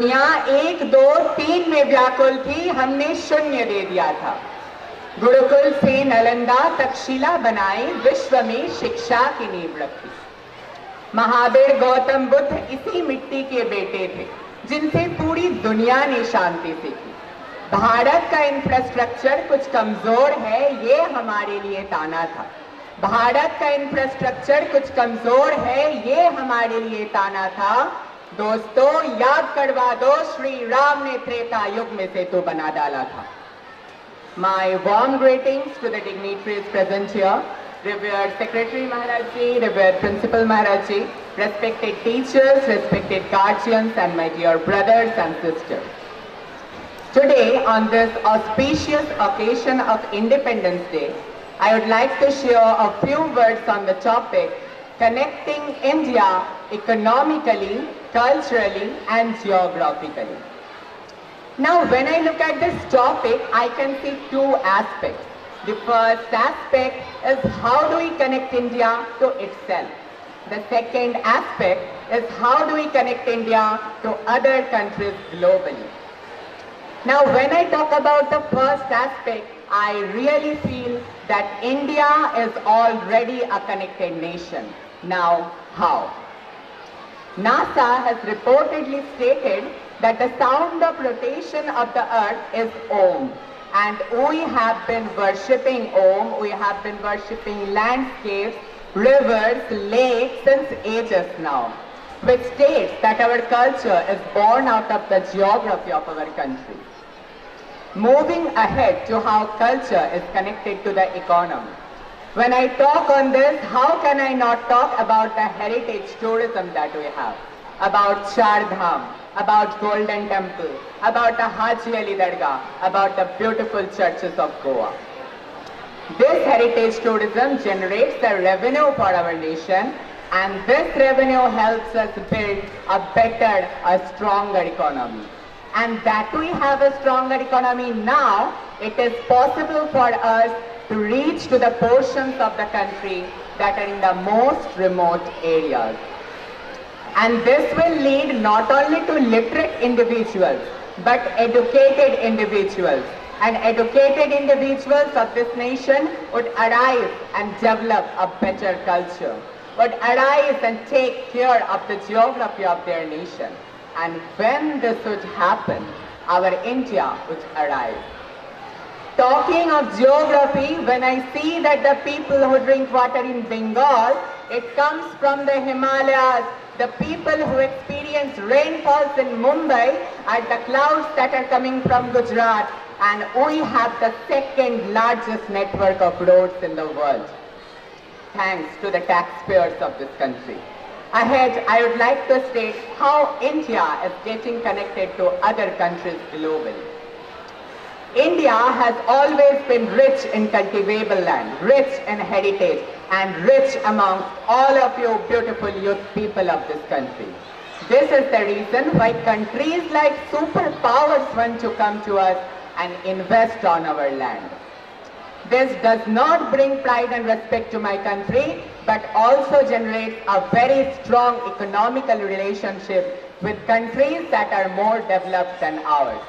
दुनिया 1, 2, 3 में व्याकुल थी, हमने शून्य दे दिया था। गुरुकुल से नालंदा तक शिला बनाई, विश्व में शिक्षा की नींव रखी। महावीर गौतम बुद्ध इसी मिट्टी के बेटे थे जिनसे पूरी दुनिया ने शांति सीखी। भारत का इंफ्रास्ट्रक्चर कुछ कमजोर है, ये हमारे लिए ताना था। भारत का इंफ्रास्ट्रक्चर कुछ कमजोर है, ये हमारे लिए ताना था। दोस्तों, याद करवा दो, श्री राम ने त्रेता युग में सेतु बना डाला था। My warm greetings to the dignitaries present here, revered Secretary Maharaj Ji, revered Principal Maharaj Ji, respected teachers, respected guardians, and my dear brothers and sisters. Today, on this auspicious occasion of Independence Day, I would like to share a few words on the topic connecting India economically, culturally, and geographically. Now, when I look at this topic, I can see two aspects. The first aspect is how do we connect India to itself. The second aspect is how do we connect India to other countries globally. Now, when I talk about the first aspect, I really feel that India is already a connected nation. Now, how? NASA has reportedly stated that the sound of rotation of the earth is Om. And we have been worshipping Om, we have been worshipping landscapes, rivers, lakes since ages now, which states that our culture is born out of the geography of our country. Moving ahead to how culture is connected to the economy. When I talk on this, how can I not talk about the heritage tourism that we have, about Char Dham, about Golden Temple, about the Haji Ali Dargah, about the beautiful churches of Goa. This heritage tourism generates the revenue for our nation, and this revenue helps us build a better, a stronger economy. And that we have a stronger economy now, it is possible for us to reach to the portions of the country that are in the most remote areas. And this will lead not only to literate individuals, but educated individuals. And educated individuals of this nation would arise and develop a better culture, would arise and take care of the geography of their nation. And when this would happen, our India would arise. Talking of geography, when I see that the people who drink water in Bengal, it comes from the Himalayas. The people who experience rainfalls in Mumbai are the clouds that are coming from Gujarat, and we have the second largest network of roads in the world, thanks to the taxpayers of this country. Ahead, I would like to state how India is getting connected to other countries globally. India has always been rich in cultivable land, rich in heritage, and rich amongst all of you beautiful youth people of this country. This is the reason why countries like superpowers want to come to us and invest on our land. This does not bring pride and respect to my country, but also generates a very strong economical relationship with countries that are more developed than ours.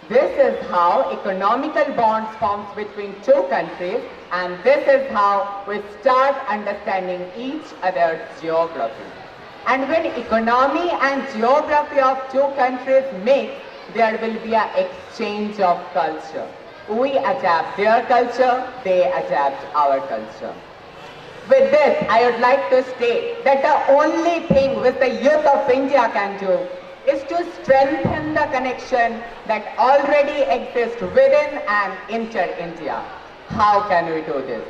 This is how economical bonds forms between two countries, and this is how we start understanding each other's geography. And when economy and geography of two countries mix, there will be an exchange of culture. We adapt their culture, they adapt our culture. With this, I would like to state that the only thing which the youth of India can do is to strengthen the connection that already exists within and inter-India. How can we do this?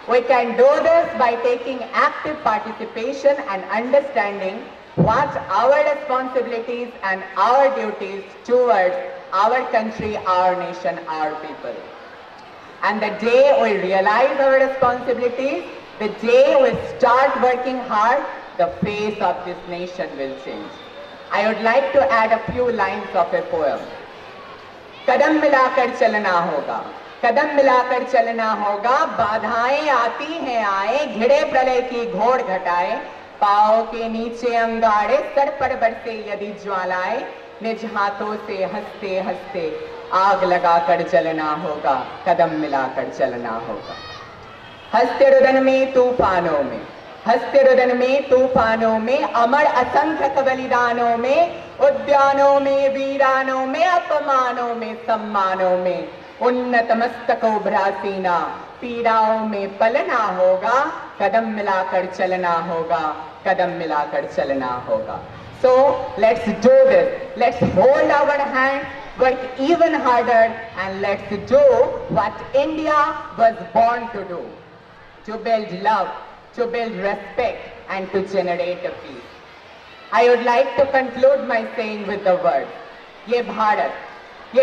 We can do this by taking active participation and understanding what our responsibilities and our duties towards our country, our nation, our people. And the day we realize our responsibilities, the day we start working hard, the face of this nation will change. I would like to add a few lines of a poem. कदम मिलाकर चलना होगा, कदम मिलाकर चलना होगा, बाधाएं आती हैं आए, घिरे प्रलय की घोड़ घटाए, पाँव के नीचे अंगारे, सर पर बरसे यदि ज्वालाएं, निज हाथों से हंसते हंसते आग लगाकर जलना होगा, कदम मिलाकर चलना होगा। हंसते रुदन में तूफानों में, हंसते रुदन में तूफानों में, अमर असंख्य बलिदानों में, उद्यानों में वीरानों में, अपमानों में सम्मानों में, उन्नत मस्तक उभरा सीना, पीड़ाओं में पलना होगा, कदम मिलाकर चलना होगा, कदम मिलाकर चलना होगा। So let's do this. Let's hold our hand, work even harder, and let's do what India was born to do. To build love, to build respect, and to generate a peace. I would like to conclude my saying with the word, ये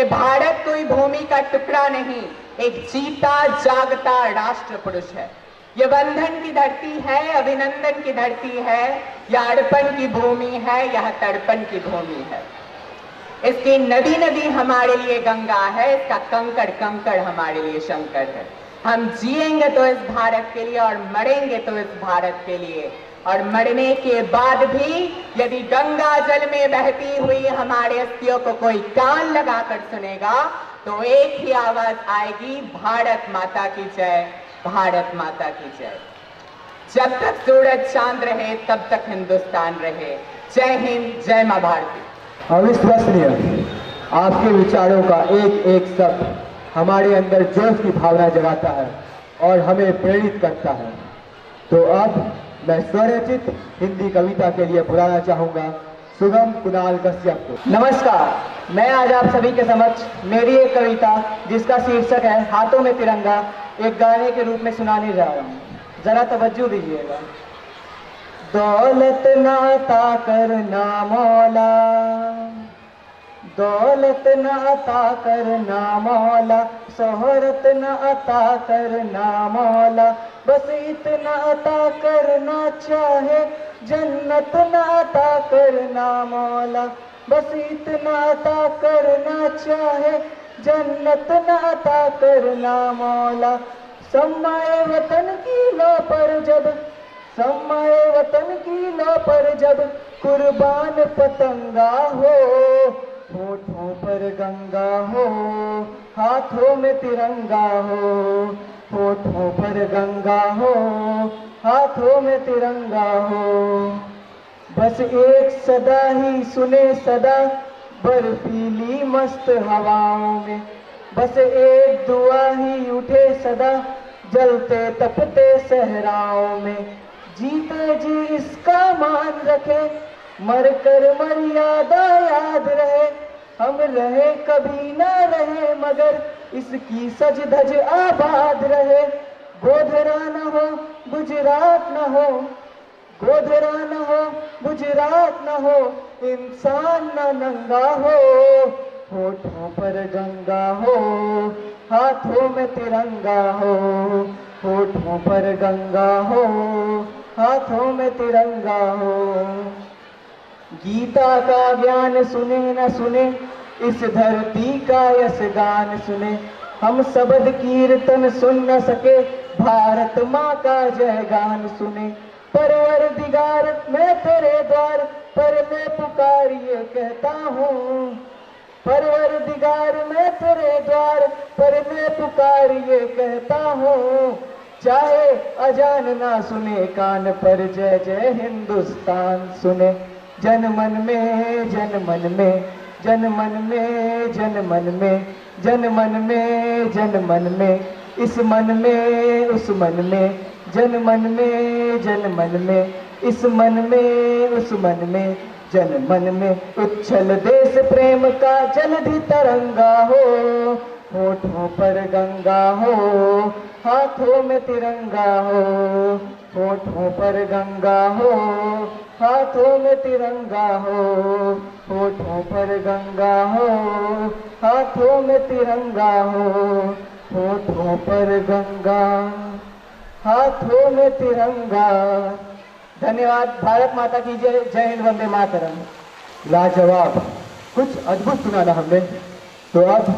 भारत कोई भूमि का टुकड़ा नहीं, एक जीता जागता राष्ट्र पुरुष है। ये बंधन की धरती है, अभिनंदन की धरती है, यह अड़पन की भूमि है, यह तड़पन की भूमि है। इसकी नदी नदी हमारे लिए गंगा है, इसका कंकड़ कंकड़ हमारे लिए शंकर है। हम जिएंगे तो इस भारत के लिए और मरेंगे तो इस भारत के लिए, और मरने के बाद भी यदि गंगा जल में बहती हुई हमारे अस्थियों को कोई कान लगाकर सुनेगा तो एक ही आवाज आएगी, भारत माता की जय, भारत माता की जय। जब तक सूरज चांद रहे तब तक हिंदुस्तान रहे। जय हिंद, जय मां भारती। अविश्वसनीय आपके विचारों का एक एक शब्द हमारे अंदर जोश की भावना जगाता है और हमें प्रेरित करता है। तो अब मैं स्वरचित हिंदी कविता के लिए बुलाना चाहूंगा सुगम कुणाल कश्यप को। नमस्कार, मैं आज आप सभी के समक्ष मेरी एक कविता जिसका शीर्षक है हाथों में तिरंगा एक गाने के रूप में सुनाने जा रहा हूँ। जरा तवज्जो दीजिएगा। दौलत ना अता करना मौला, दौलत न अता करना मौला, शोहरत न अता करना मौला, बस इतना अता करना चाहे, जन्नत न अता करना मौला, बस इतना अता करना चाहे, जन्नत न अता करना मौला। सम्माए वतन की लो पर जब, सम्माए वतन की लो पर जब कुर्बान पतंगा हो, होठों पर गंगा हो, हाथों में तिरंगा हो, होठों पर गंगा हो, हाथों में तिरंगा हो। बस एक सदा ही सुने सदा बर्फीली मस्त हवाओं में, बस एक दुआ ही उठे सदा जलते तपते सहराओं में। जीते जी इसका मान रखे, मरकर मर्यादा याद रहे, हम रहे कभी ना रहे मगर इसकी सज धज आबाद रहे। गोधरा न हो गुजरात न हो, गोधरा न हो गुजरात न हो, इंसान न नंगा हो, होठों पर गंगा हो, हाथों में तिरंगा हो, होठों पर गंगा हो, हाथों में तिरंगा हो। गीता का ज्ञान सुने न सुने, इस धरती का यश गान सुने, हम शब्द कीर्तन सुन न सके, भारत माँ का जय गान सुने। परवरदिगार मैं तेरे द्वार पर मैं पुकारिए कहता हूँ, परवरदिगार मैं तेरे द्वार पर मैं पुकारिए कहता हूँ। चाहे अजान ना सुने कान पर जय जय हिंदुस्तान सुने। जन मन में जन मन में, जन मन में जन मन में, जन मन में जन मन में, इस मन में उस मन में, जन मन में जन मन में, इस मन में उस मन में, जन मन में। उच्छल देश प्रेम का जलधि तरंगा हो, होठों पर गंगा हो, हाथों में तिरंगा हो, होठों पर गंगा हो, हाथों में तिरंगा हो, होठों पर गंगा हो, हाथों में तिरंगा हो, होठों पर गंगा, हाथों में तिरंगा। धन्यवाद। भारत माता की जय। जय हिंद, वंदे मातरम। लाजवाब, कुछ अद्भुत सुना ना हमने। तो अब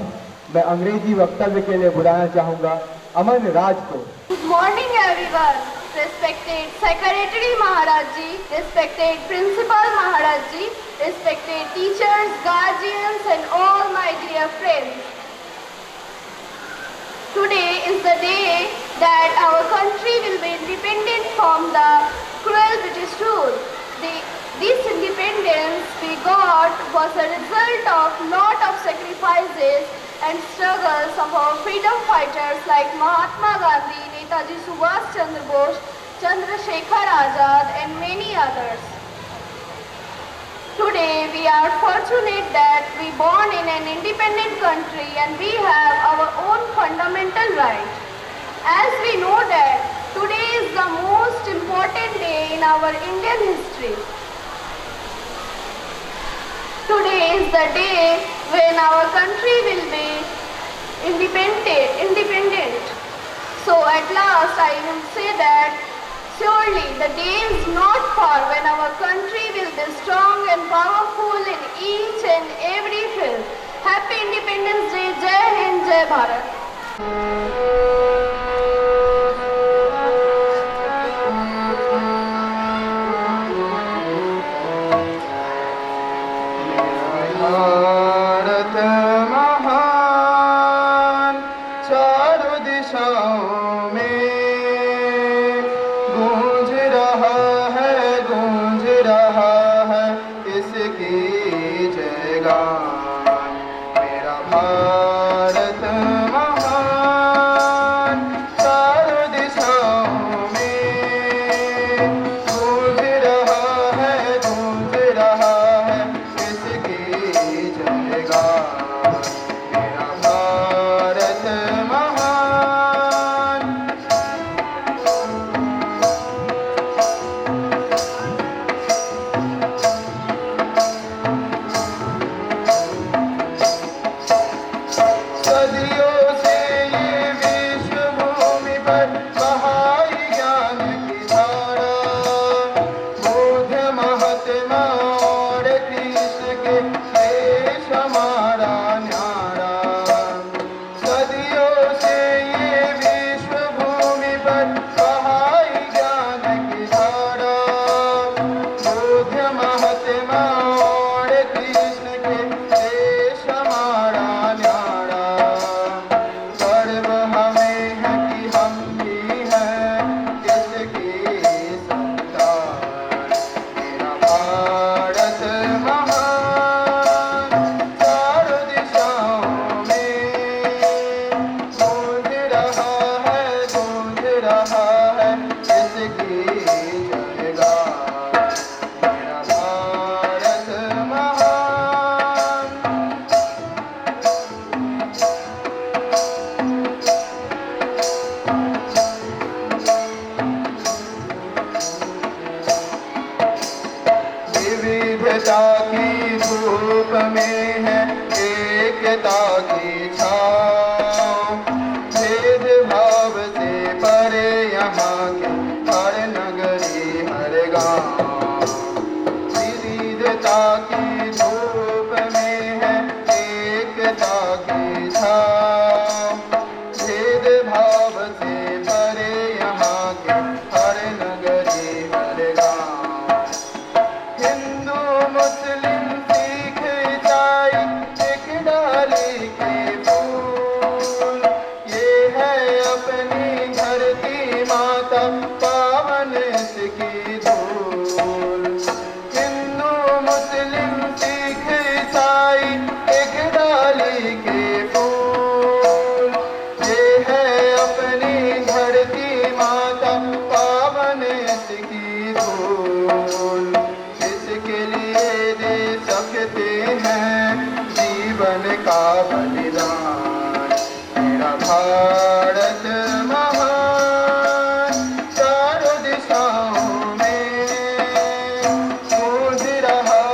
मैं अंग्रेजी वक्तव्य के लिए बुलाना चाहूंगा अमन राज को। Good morning everyone. respected Secretary Maharaj Ji, respected Principal Maharaj Ji, respected teachers, guardians and all my dear friends. Today is the day that our country will be independent from the cruel British rule. This independence we got was a result of lot of sacrifices and struggles of our freedom fighters like Mahatma Gandhi, Netaji Subhash Chandra Bose, Chandrasekhar Azad and many others. Today we are fortunate that we born in an independent country and we have our own fundamental rights. As we know that today is the most important day in our Indian history. Today is the day when our country will be independent. So at last I will say that surely the day is not far when our country will be strong and powerful in each and every field. Happy Independence Day. Jai Hind, Jai Bharat. Bharat महान चारों दिशाओं में गूंज रहा है इसकी जयगान। मेरा भारत महान चारों दिशाओं में गूंज रहा है इसकी जयगान। मेरा भारत महान। सदियों से ये विश्व भूमि पर बहाई ज्ञान की धारा, बुद्ध महात्मा और कृष्ण के देश हमारा न्यारा। सदियों से ये विश्व भूमि पर बहाई ज्ञान की धारा, बुद्ध महात्मा और कृष्ण के देश हमारा न्यारा। गर्व हमें है कि हम भी हैं इसकी संतान। मेरा भारत महान चारों दिशाओं में गूंज रहा है इसकी जयगान। मेरा भारत महान। विविधता की धूप में है एकता की छाँव। भेदभाव से परे यहाँ के हर नगरी हर गाँव। विविधता की धूप में है एकता की छाँव। भेदभाव से परे यहाँ के हर नगरी हर गाँव। हिंदू मुस्लिम सिख ईसाई एक डाली के फूल। ये है अपनी धरती माता पावन इसकी धूल। हिंदू मुस्लिम सिख ईसाई एक डाली के फूल। ये है अपनी धरती माता पावन इसकी धूल। इसके लिए दे सकते हैं जीवन का बलिदान। मेरा भारत महान चारों दिशाओं में गूंज रहा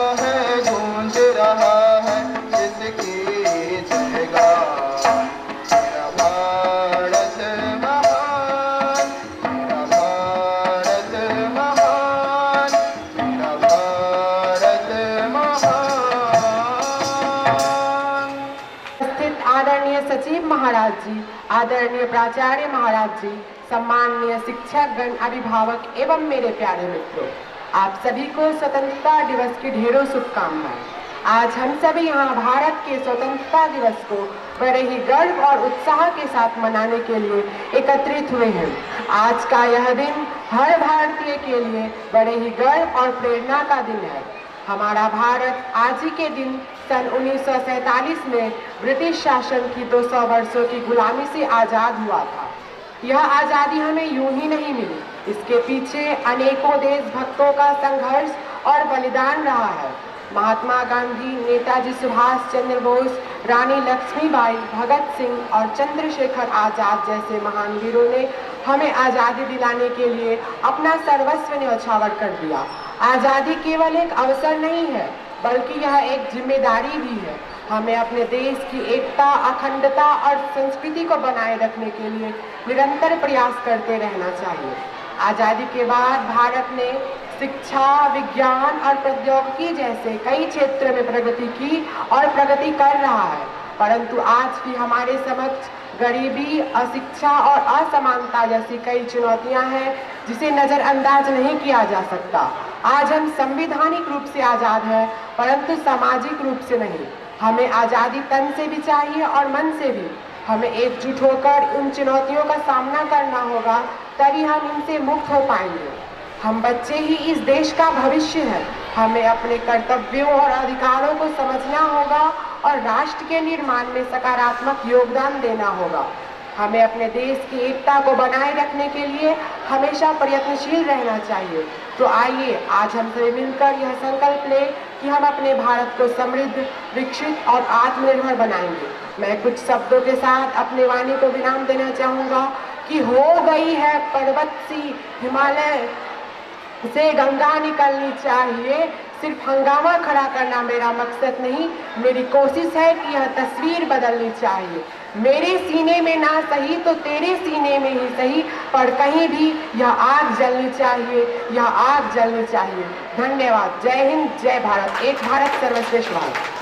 है इसकी जयगान। मेरा भारत महान। मेरा भारत महान। मेरा भारत महान। स्थित आदरणीय सचिव महाराज जी, आदरणीय प्राचार्य महाराज जी, सम्माननीय शिक्षकगण, अभिभावक एवं मेरे प्यारे मित्रों, आप सभी को स्वतंत्रता दिवस की ढेरों शुभकामनाएं। आज हम सभी यहाँ भारत के स्वतंत्रता दिवस को बड़े ही गर्व और उत्साह के साथ मनाने के लिए एकत्रित हुए हैं। आज का यह दिन हर भारतीय के लिए बड़े ही गर्व और प्रेरणा का दिन है। हमारा भारत आज ही के दिन सन 1947 में ब्रिटिश शासन की 200 वर्षों की गुलामी से आज़ाद हुआ था। यह आज़ादी हमें यूं ही नहीं मिली, इसके पीछे अनेकों देशभक्तों का संघर्ष और बलिदान रहा है। महात्मा गांधी, नेताजी सुभाष चंद्र बोस, रानी लक्ष्मीबाई, भगत सिंह और चंद्रशेखर आजाद जैसे महान वीरों ने हमें आज़ादी दिलाने के लिए अपना सर्वस्व न्यौछावर कर दिया। आज़ादी केवल एक अवसर नहीं है, बल्कि यह एक जिम्मेदारी भी है। हमें अपने देश की एकता, अखंडता और संस्कृति को बनाए रखने के लिए निरंतर प्रयास करते रहना चाहिए। आज़ादी के बाद भारत ने शिक्षा, विज्ञान और प्रौद्योगिकी जैसे कई क्षेत्रों में प्रगति की और प्रगति कर रहा है, परंतु आज भी हमारे समक्ष गरीबी, अशिक्षा और असमानता जैसी कई चुनौतियां हैं जिसे नज़रअंदाज नहीं किया जा सकता। आज हम संवैधानिक रूप से आज़ाद हैं, परंतु सामाजिक रूप से नहीं। हमें आज़ादी तन से भी चाहिए और मन से भी। हमें एकजुट होकर उन चुनौतियों का सामना करना होगा, तभी हम इनसे मुक्त हो पाएंगे। हम बच्चे ही इस देश का भविष्य है। हमें अपने कर्तव्यों और अधिकारों को समझना होगा और राष्ट्र के निर्माण में सकारात्मक योगदान देना होगा। हमें अपने देश की एकता को बनाए रखने के लिए हमेशा प्रयत्नशील रहना चाहिए। तो आइए आज हम सभी मिलकर यह संकल्प लें कि हम अपने भारत को समृद्ध, विकसित और आत्मनिर्भर बनाएंगे। मैं कुछ शब्दों के साथ अपने वाणी को विराम देना चाहूँगा कि हो गई है पर्वत सी हिमालय से गंगा निकलनी चाहिए। सिर्फ हंगामा खड़ा करना मेरा मकसद नहीं, मेरी कोशिश है कि यह तस्वीर बदलनी चाहिए। मेरे सीने में ना सही तो तेरे सीने में ही सही, पर कहीं भी यह आग जलनी चाहिए, यह आग जलनी चाहिए। धन्यवाद। जय हिंद, जय भारत। एक भारत सर्वश्रेष्ठ भारत।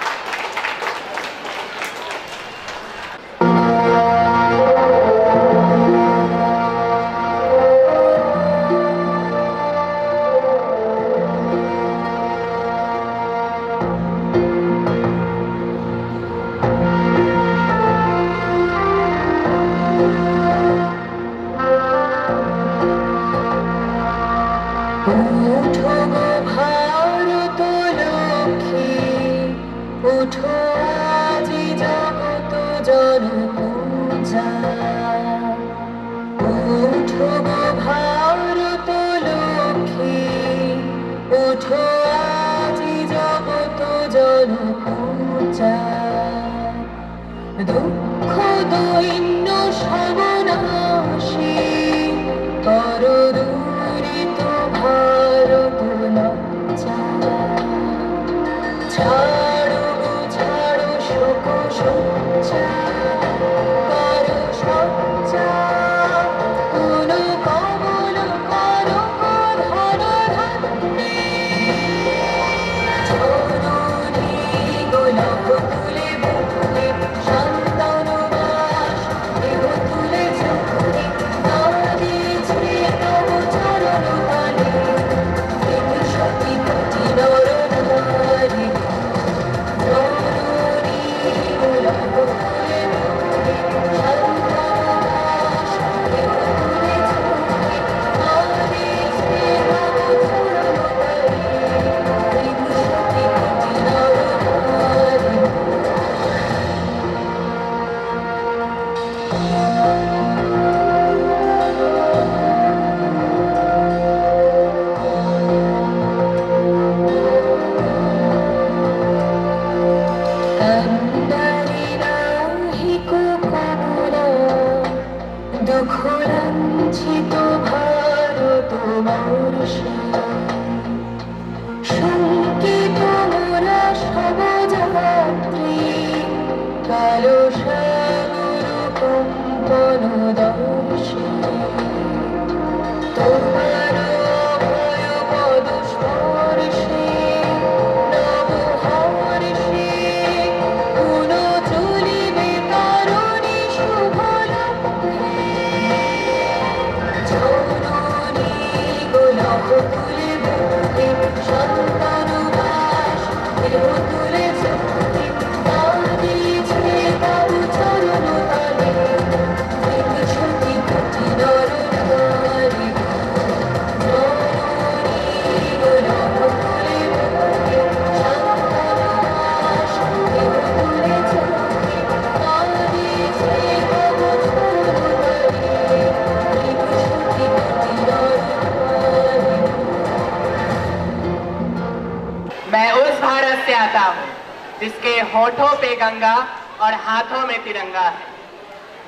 होठों पे गंगा और हाथों में तिरंगा है।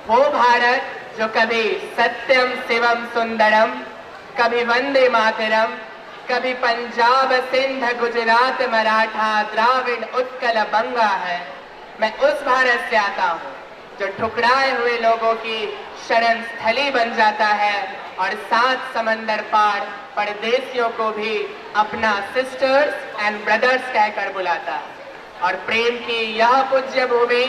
वो भारत जो कभी सत्यम शिवम सुंदरम, कभी वंदे मातरम, कभी पंजाब सिंध गुजरात मराठा द्राविड़ उत्कल बंगा है। मैं उस भारत से आता हूँ जो ठुकराए हुए लोगों की शरण स्थली बन जाता है और 7 समंदर पार परदेशियों को भी अपना सिस्टर्स एंड ब्रदर्स कहकर बुलाता है। और प्रेम की यह पूज्य भूमि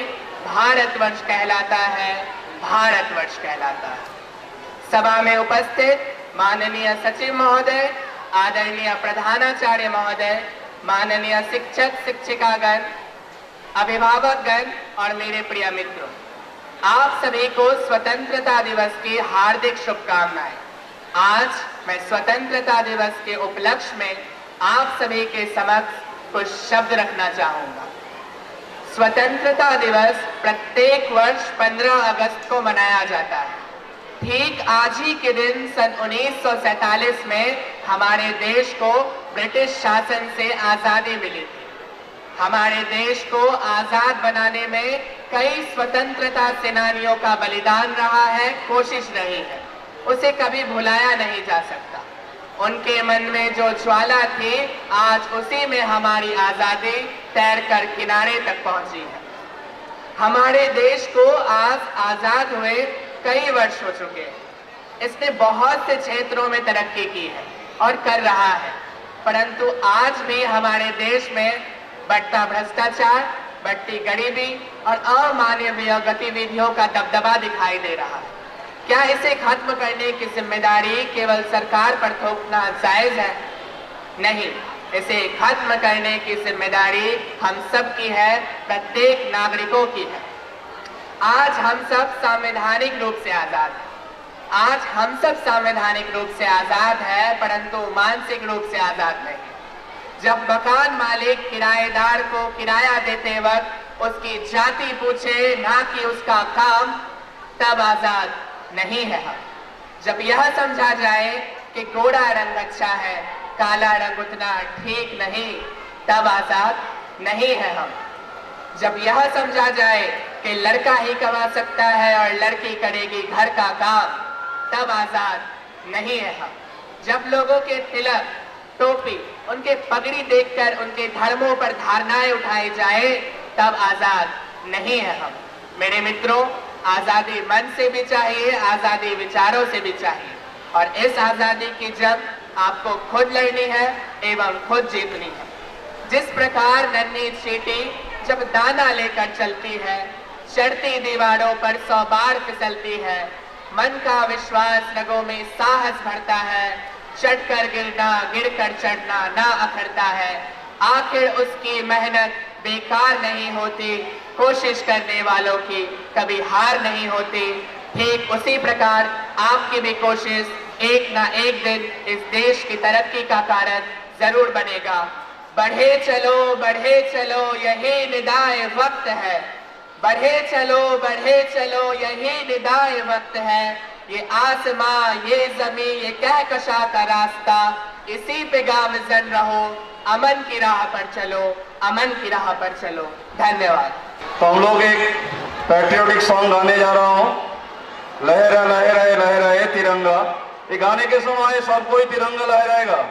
भारतवर्ष कहलाता है, भारतवर्ष कहलाता है। सभा में उपस्थित माननीय सचिव महोदय, आदरणीय प्रधानाचार्य महोदय, माननीय शिक्षक शिक्षिकागण, अभिभावकगण और मेरे प्रिय मित्रों, आप सभी को स्वतंत्रता दिवस की हार्दिक शुभकामनाएं। आज मैं स्वतंत्रता दिवस के उपलक्ष्य में आप सभी के समक्ष कुछ शब्द रखना चाहूंगा। स्वतंत्रता दिवस प्रत्येक वर्ष 15 अगस्त को मनाया जाता है। ठीक आज ही के दिन सन 1947 में हमारे देश को ब्रिटिश शासन से आजादी मिली थी। हमारे देश को आजाद बनाने में कई स्वतंत्रता सेनानियों का बलिदान रहा है, कोशिश रही है, उसे कभी भुलाया नहीं जा सकता। उनके मन में जो ज्वाला थी, आज उसी में हमारी आजादी तैरकर किनारे तक पहुंची है। हमारे देश को आज आजाद हुए कई वर्ष हो चुके हैं। इसने बहुत से क्षेत्रों में तरक्की की है और कर रहा है, परंतु आज भी हमारे देश में बढ़ता भ्रष्टाचार, बढ़ती गरीबी और अमानवीय गतिविधियों का दबदबा दिखाई दे रहा है। क्या इसे खत्म करने की जिम्मेदारी केवल सरकार पर थोपना जायज है? नहीं, इसे खत्म करने की जिम्मेदारी हम सब की है, प्रत्येक नागरिकों की है। आज हम सब संवैधानिक रूप से आजाद हैं। आज हम सब संवैधानिक रूप से आजाद है, परंतु मानसिक रूप से आजाद नहीं। जब मकान मालिक किराएदार को किराया देते वक्त उसकी जाति पूछे, ना कि उसका काम, तब आजाद नहीं है हम। जब यह समझा जाए कि गोरा रंग अच्छा है, काला रंग उतना ठीक नहीं, तब आजाद नहीं है हम। जब यह समझा जाए कि लड़का ही कमा सकता है और लड़की करेगी घर का काम, तब आजाद नहीं है हम। जब लोगों के तिलक, टोपी, उनके पगड़ी देखकर उनके धर्मों पर धारणाएं उठाई जाए, तब आजाद नहीं है हम। मेरे मित्रों, आजादी मन से भी चाहिए, आजादी विचारों से भी चाहिए, और इस आजादी की जंग आपको खुद लड़नी है एवं खुद जीतनी है। जिस प्रकार नन्ही चींटी जब दाना लेकर चलती है, चढ़ती दीवारों पर 100 बार फिसलती है, मन का विश्वास रगों में साहस भरता है, चढ़कर गिरना, गिरकर चढ़ना ना अखरता है, आखिर उसकी मेहनत बेकार नहीं होती, कोशिश करने वालों की कभी हार नहीं होती। ठीक उसी प्रकार आपकी भी कोशिश एक ना एक दिन इस देश की तरक्की का कारण जरूर बनेगा। बढ़े चलो यही निदाए वक्त है। बढ़े चलो यही निदाए वक्त है। ये आसमां, ये जमीन, ये कहकशा का रास्ता, इसी पे गामजन रहो, अमन की राह पर चलो, अमन की राह पर चलो। धन्यवाद। तो हम लोग एक पैट्रियोटिक सॉन्ग गाने जा रहा हूँ, लहरा लहराए लहराए तिरंगा। ये गाने के समय सब कोई तिरंगा लहराएगा।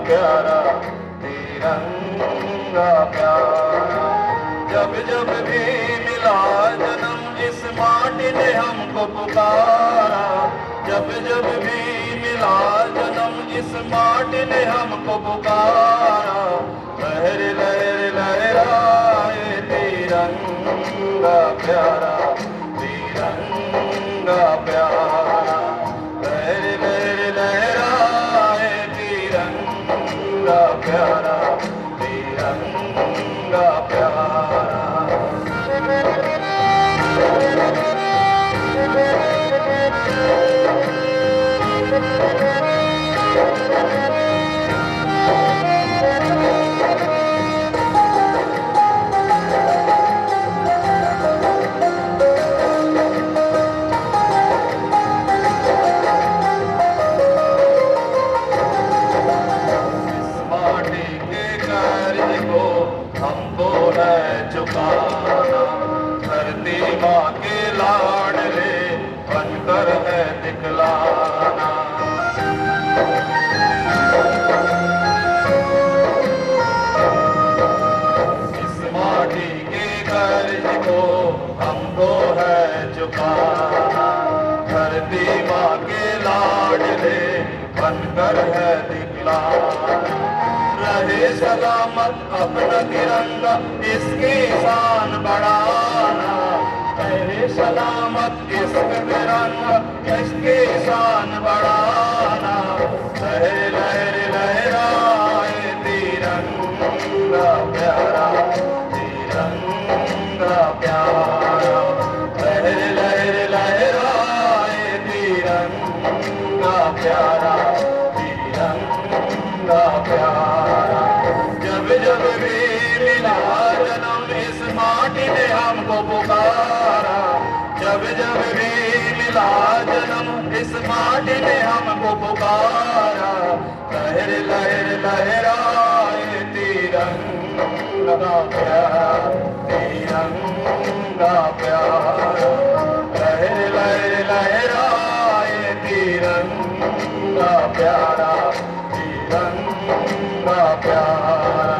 प्यारा तिरंगा प्यारा, जब जब भी मिला जन्म इस माटी ने हमको पुकारा। जब जब भी मिला जन्म इस माटी ने हमको पुकारा। लहर लहर लहराए तिरंगा प्यारा, तिरंगा प्यारा। लहर चुकाना धरती माँ के लाडले बनकर है दिखलाना। इस माटी के कर्ज को हमको है चुकाना धरती माँ के लाडले बनकर है दिखलाना। रहे सलामत अपना तिरंगा इसकी शान बढ़ाना। रहे सलामत इसका तिरंगा इसकी शान बढ़ाना। लहर लहर लहराए तिरंगा प्यारा तिरंगा प्यारा। लहर लहर लहराए तिरंगा प्यारा तिरंगा प्यारा। जब जब भी मिला जन्म इस माटी ने हमको पुकारा। जब जब भी मिला जन्म इस माटी ने हमको पुकारा। लहर लहर लहराए तिरंगा प्यारा तिरंगा प्यारा। लहर लहर लहराए तिरंगा प्यारा तिरंगा प्यारा।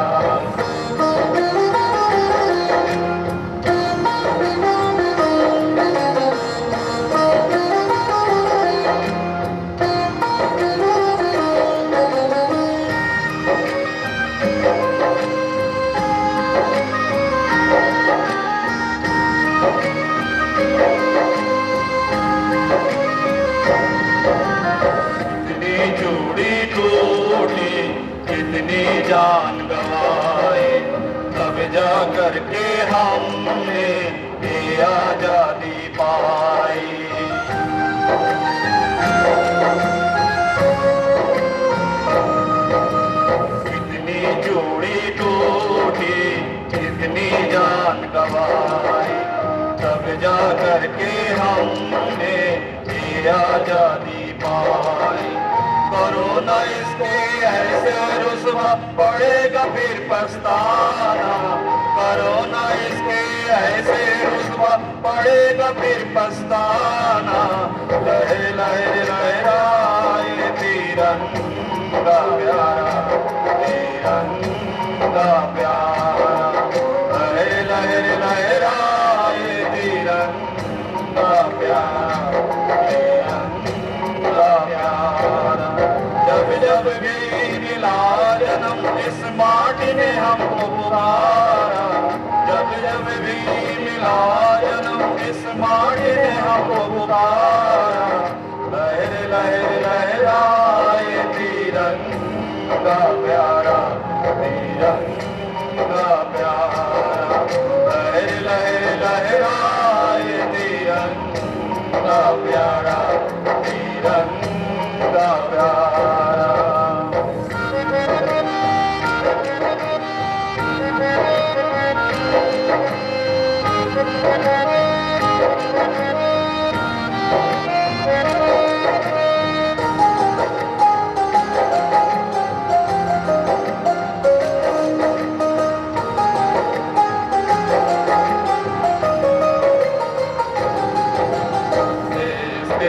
कितनी जान गवाए तब जा करके हमने ये आजादी पाई। कितनी जोड़ी टूटी कितनी जान गवाई तब जा करके हमने ये आजादी पाई। कोरोना इसके ऐसे रुस्वा पड़ेगा फिर पछताना। कोरोना इसके ऐसे रुस्वा पड़ेगा फिर पछताना। लहर लहर लहराए तिरंगा प्यारा तिरंगा प्यारा। लहर लहर लहराए तिरंगा प्यारा तिरंगा प्यारा। जब जब भी मिला जन्म इस माटी ने हमको पुकारा। जब जब भी मिला जन्म इस माटी ने हमको पुकारा। लहर लहर लहराए तिरंगा प्यारा तिरंगा प्यारा। लहर लहर लहराए तिरंगा प्यारा तिरंगा प्यारा।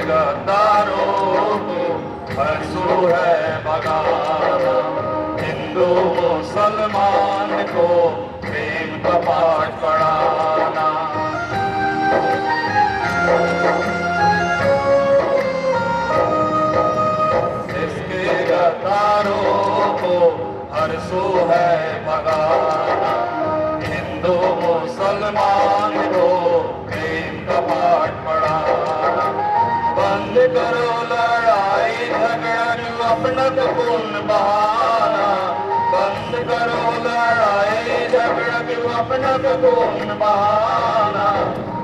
गद्दारों को मंजूर है भगाना। हिंदू मुसलमान को प्रेम का पाठ पढ़ाना। इसके गद्दारों को हर सू है भगाना। हिंदू मुसलमान को प्रेम का पाठ पढ़ाना। बंद करो लड़ाई झगड़ा क्यों अपना खून बहाना। बंद करो लड़ाई झगड़ा क्यों अपना खून बहाना।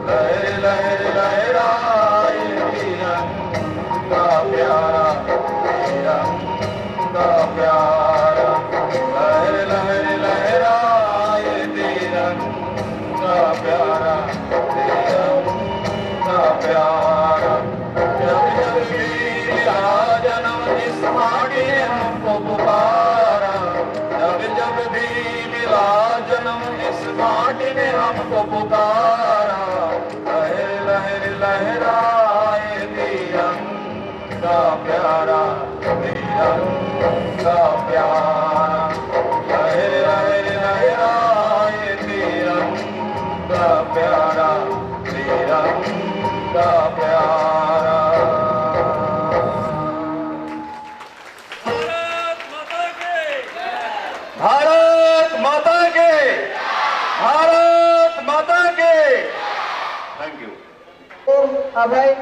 लहर लहर लहराए तिरंगा प्यारा तिरंगा अभय,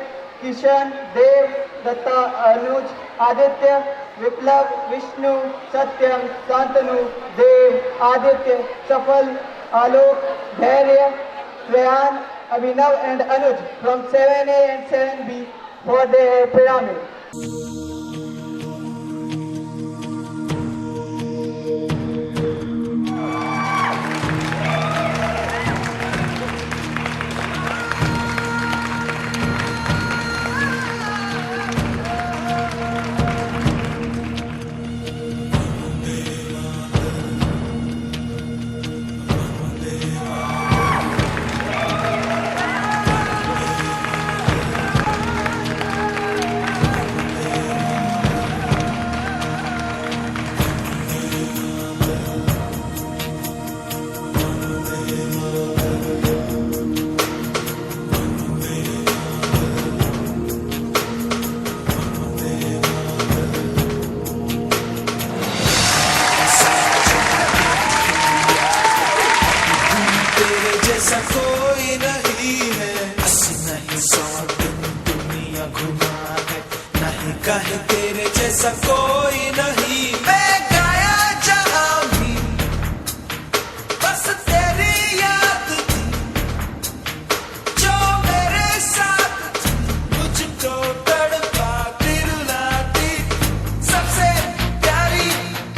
किशन, देव, दत्ता, अनुज, आदित्य, विप्लव, विष्णु, सत्यम, शांतनु, देव, आदित्य, सफल, आलोक, धैर्य, श्रेयान, अभिनव and Anuj from 7A and 7B for their pyramid. कोई नहीं है, अस्सी नहीं 100 दिन दुनिया घुमा है, नहीं कहे तेरे जैसा कोई नहीं। मैं गाया जहां भी बस तेरी याद थी, जो मेरे साथ थी, मुझको तड़पाती रुलाती, सबसे प्यारी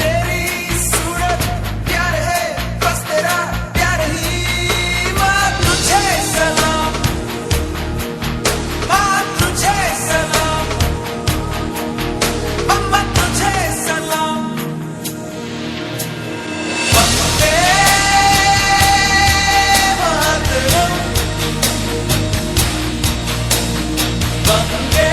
तेरी सूरत, प्यार है बस तेरा प्यार ही। तुझे सलाम, माँ तुझे सलाम, मम्मा तुझे सलाम। वंदे मातरम, वंदे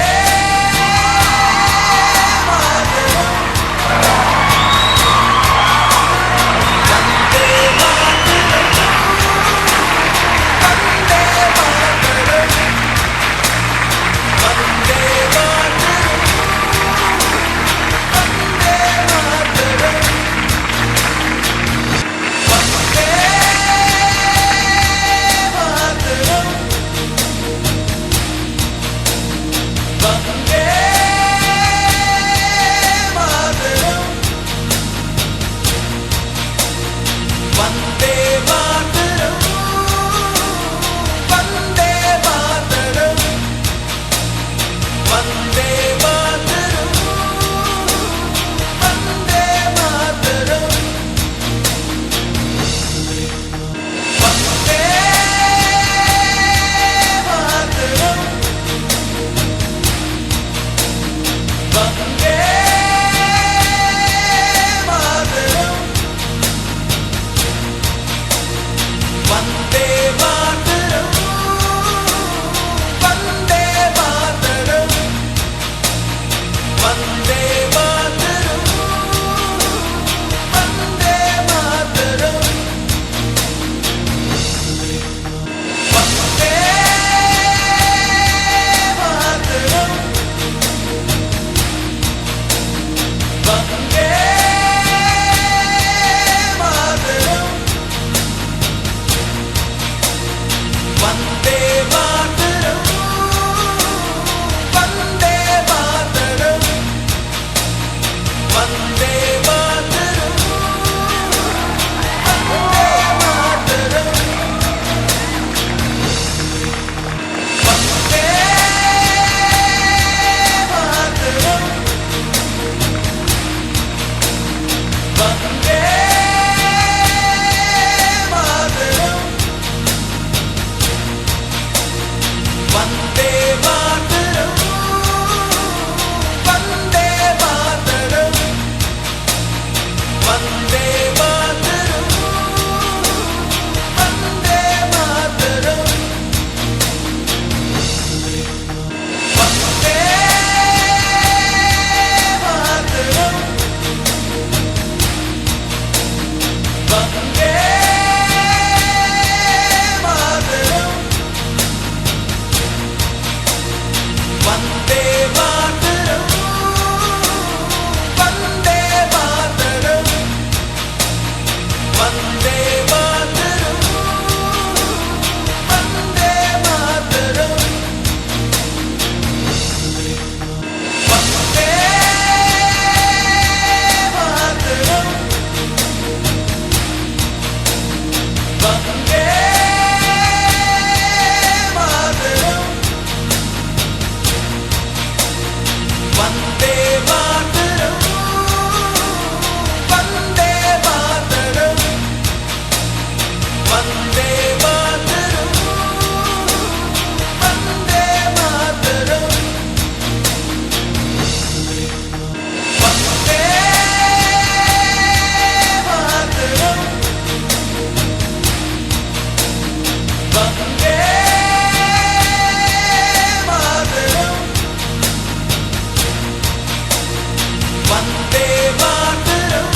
वंदे मातरम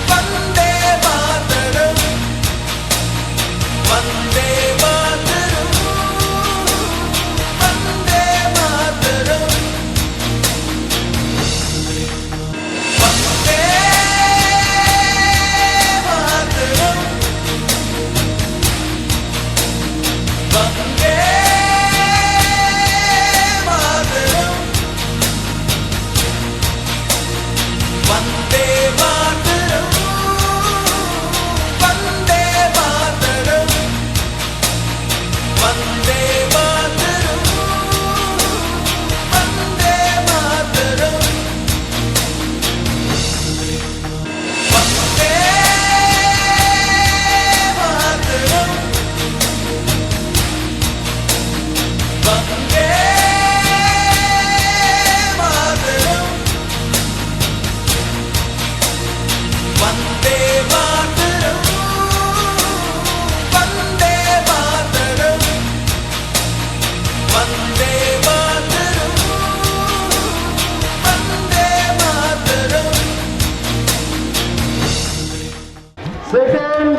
वंदे मातरम वंदे मातरम वंदे मातरम वंदे मातरम वंदे मातरम वंदे मातरम वंदे मातरम वंदे मातरम वंदे मातरम वंदे मातरम वंदे मातरम वंदे मातरम वंदे मातरम वंदे मातरम वंदे मातरम second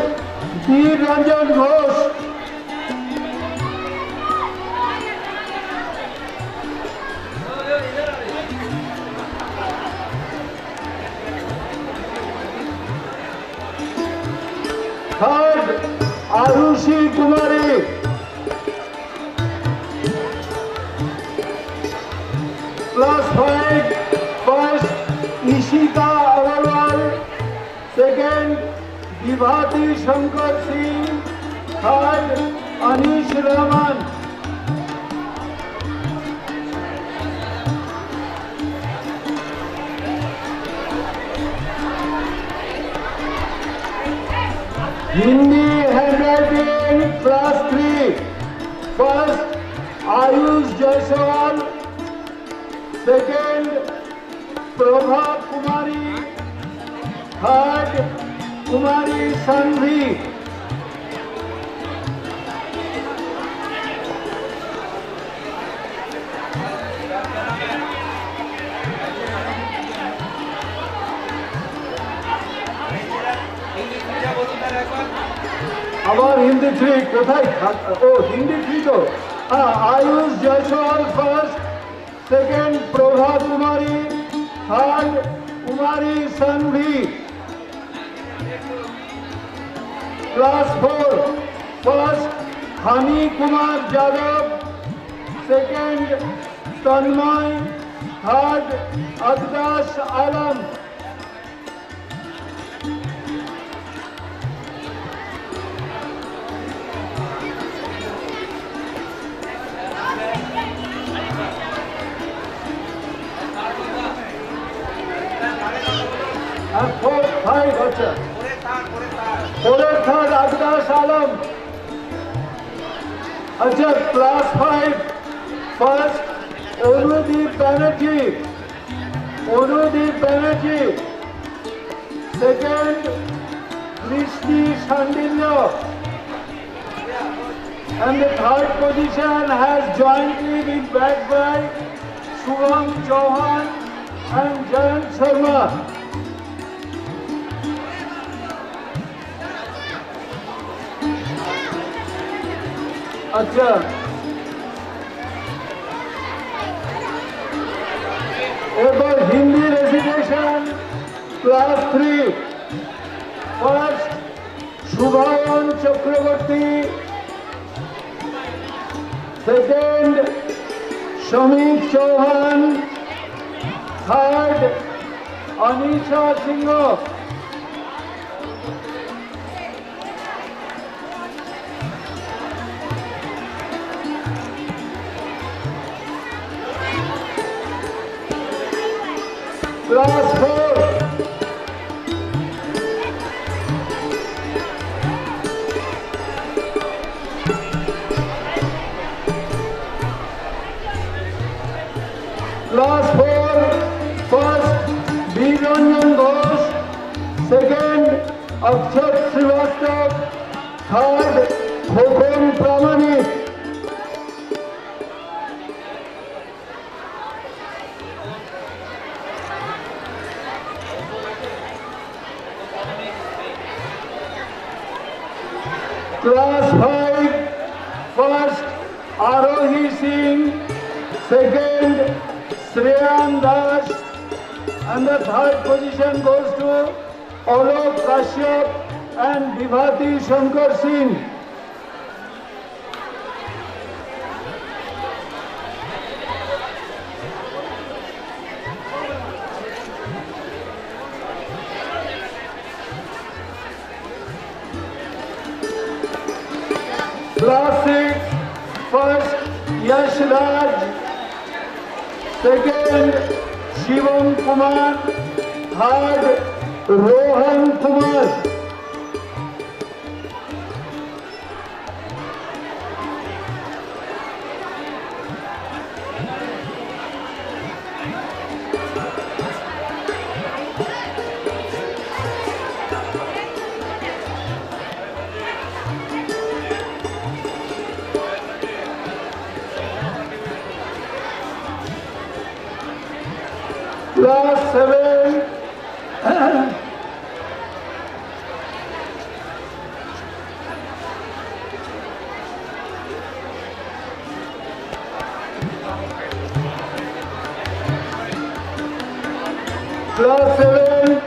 Veer Ranjan Ghosh. Third Arushi Kumari. Class 5 first Ishita Agarwal. Second Vibhati Shankar Singh. Third Anish Rahman. Hindi handwriting class 3 first Ayush Jaiswal. Second Prabha Kumari. Third कुमारी संघवी। আমার হিন্দি থ্রি কোথায় ও হিন্দি থ্রি তো হ্যাঁ Ayush Jaiswal first. Second Prabha Kumari. Third Kumari Sanvi. Class 4 first Honey Kumar Yadav. Second Tanmay. Third Akash Alam. আর 4 5 আচ্ছা ফোরের থার্ড আকাশ আলম। আচ্ছা class 5 first Anudip Banerjee. Anudip Banerjee. Second Krishni Shandilya. And the third position has jointly been bagged by Shubham Chauhan and Jayant Sharma. अच्छा এবার Hindi recitation class 3 first Shubhayan Chakraborty. Second Samip Chauhan. Third Anisha Singh. Class 4 class 4 first Veer Ranjan Ghosh. Second Akshat Srivastava. Third Khokan Pramanik. Class 5, first Arohi Singh, second Shreyan Das, and the third position goes to Alok Kashyap and Vibhati Shankar Singh. Class 6, first Yash Raj, second Shivam Kumar, third Rohan Kumar. Class 7,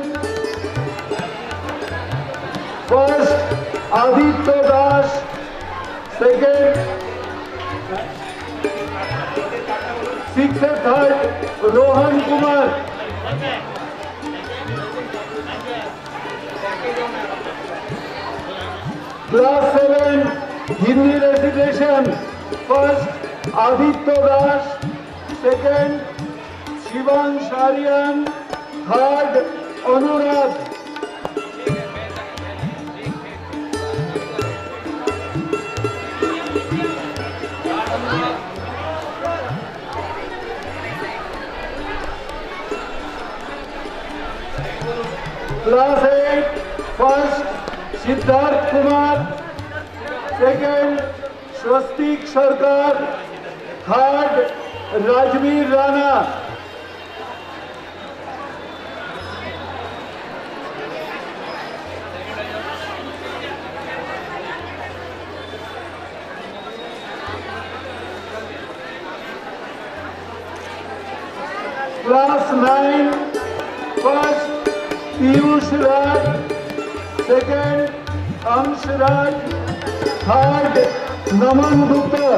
first Aditya Das, second, sixth and third Rohan Kumar. Class 7 Hindi recitation, first Aditya Das, second Shivan Sharian, third Anurag. Class 8, first Siddharth Kumar, second Swastik Sarkar, third Rajveer Rana. Class 9, first Piyush Raj, second Amsh Raj, third Naman Gupta.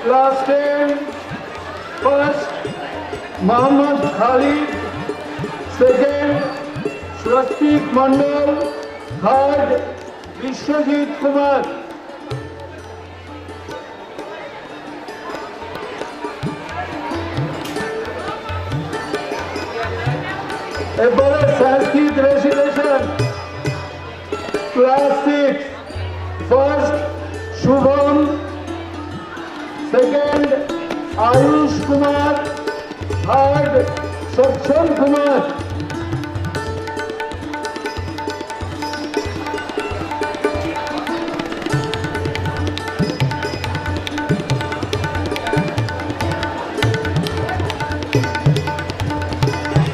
Class 10, first Mohammad Khalid, second Swastik Mandal, third Vishwajit Kumar. এবারে সংস্কৃত recitation. Class 6, first Shubham, second Ayush Kumar, third Saksham Kumar.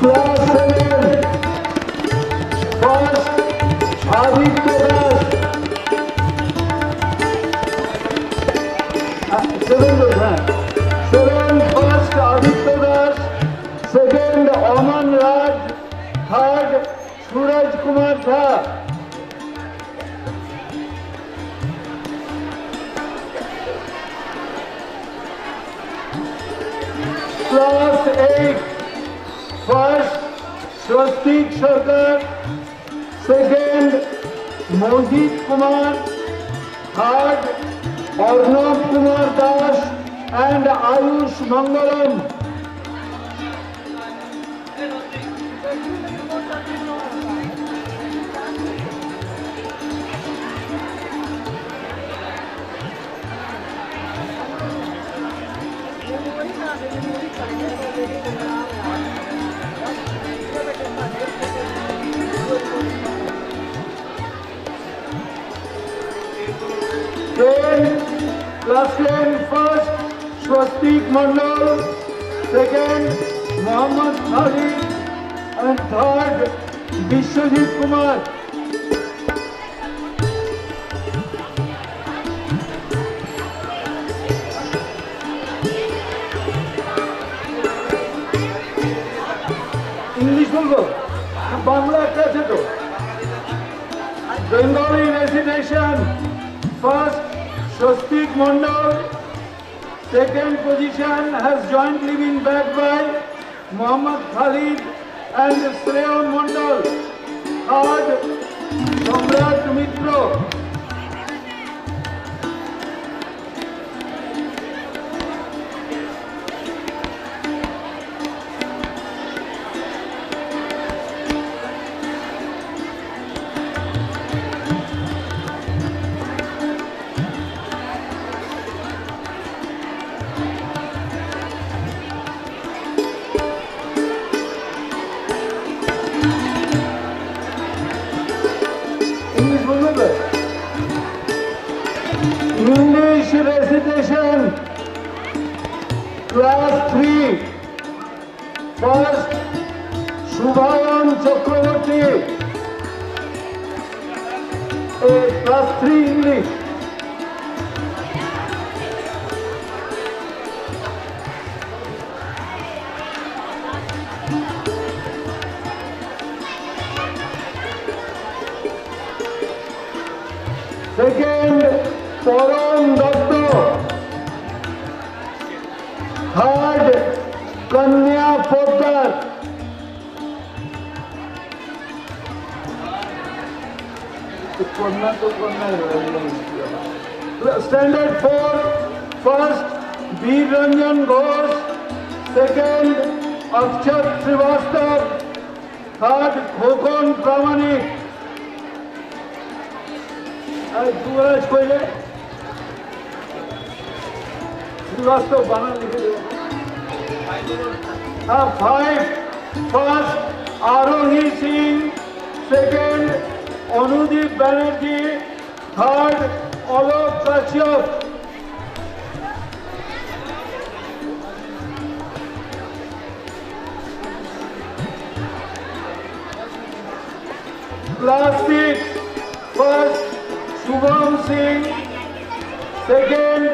Class 7, first Aditya Das, seven first Aditya Das, second Aman Raj, third Suraj Kumar Jha. Class 8, first Swastik Sarkar, second Mohit Kumar, third Arnab Kumar Das and Ayush Mangalam. Class 10 first Swastik Mandal, second Mohammad Khalid, and third Vishwajit Kumar. English বলবো বাংলা একটা আছে তো Bengali recitation. First, Swastik Mandal. Second position has jointly been bagged by Mohammad Khalid and Shreya Mandal. Third, Samrat Mitra. English recitation, class 3. First, Shubhayan Chakravarti, class 3 English. Second, Param Datta. Third, Kanya Poddar. Standard 4, first, Veer Ranjan Ghosh. Second, Akshat Srivastav. Third, Khokon Pramanik. যুবরাজ কইলে শ্রীবাস্তব বানান লিখে দেব। 5, first Arohi Singh, second Anudip Banerjee, third Alok Kashyap. Class 6, first Shubham Singh, second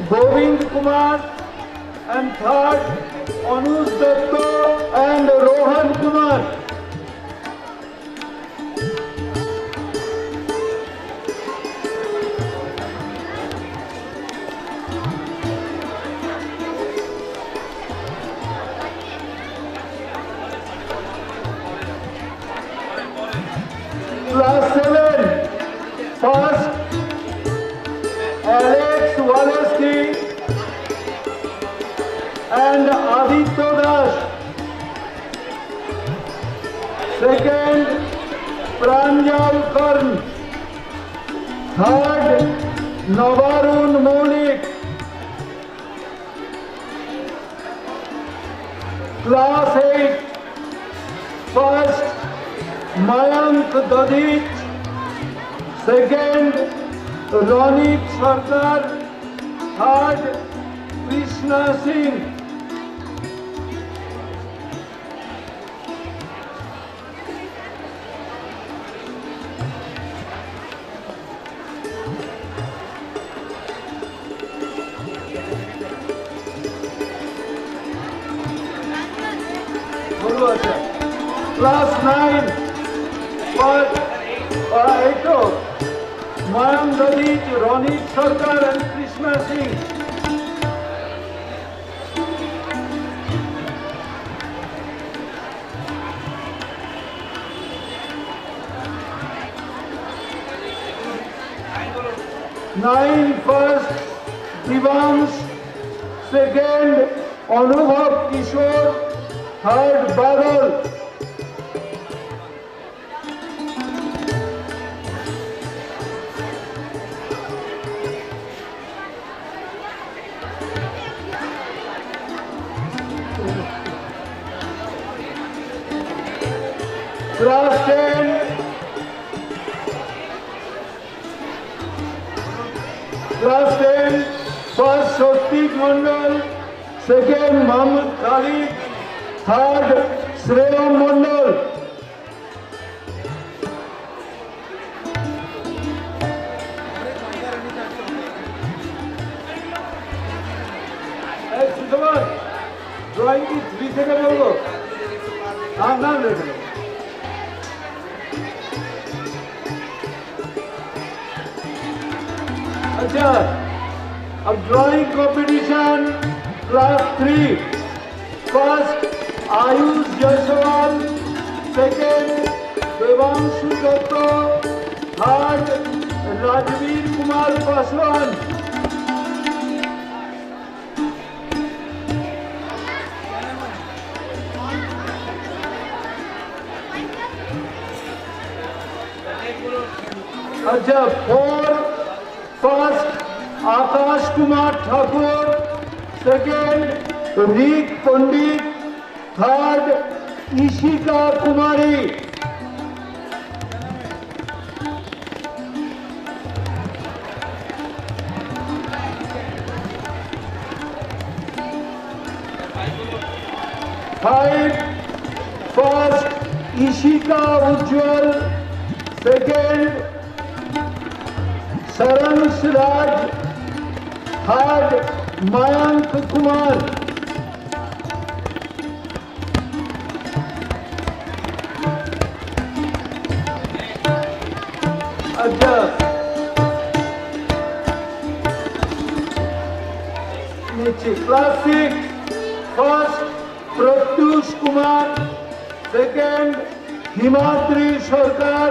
Govind Kumar, and third Anuj Datta and Rohan Kumar. Class 7, first Alex Walensky and Aditya Das. Second, Pranjal Karn. Third, Navarun Maulik. Class 8, first Mayank Dadich. Second, Ronit Sarkar. Third, Krishna Singh. Class 9, first, Mayank Dadich, Ronit Sarkar and Krishna Singh. Nine, first, Divansh, second, Anubhav Kishore, third, Badal. Class 10, Swastik Mandal, second Mohammad Khalid, third Shrey Mandal. Drawing की 3 second बोलो। हाँ नाम लिख लो। अच्छा, अब drawing competition class 3, first Ayush Jaiswal, second Devanshu Dutt, third Rajveer Kumar Paswan. अच्छा, first Akash Kumar Thakur, second Reek Pandit, third Ishika Kumari. Five, first Ishika Ujjwal, second Saransh Raj, third Mayank Kumar. अच्छा, नीचे class 6, first Pratyush Kumar, second Himadri Sarkar,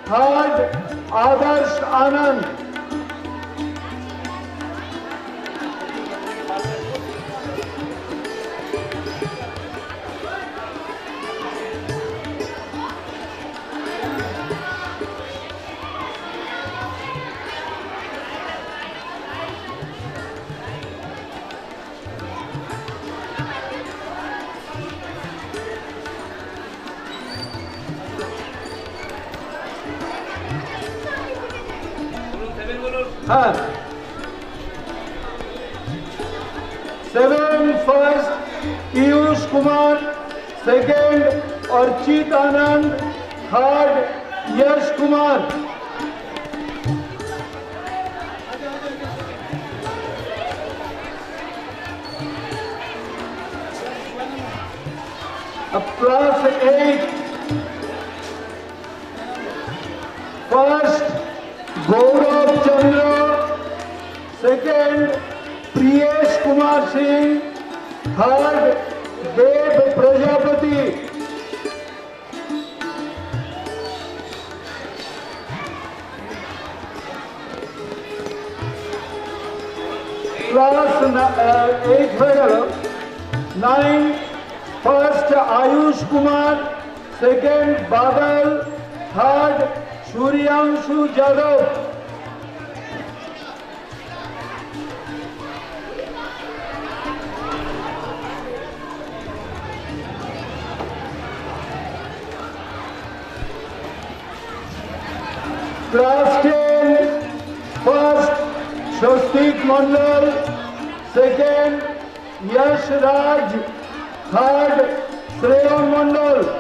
third Adarsh Anand. हाँ, 7 first Piyush Kumar, second Archit Anand, third Yash Kumar. अब class 8, first Gaurav Chandra, second Priyesh Kumar Singh, third Dev Prajapati. Class 8 हो गया। 9 first Ayush Kumar, second Badal, third Suryanshu Yadav. Class 10 first Swastik Mandal, second Yash Raj, third Shrey मंडल।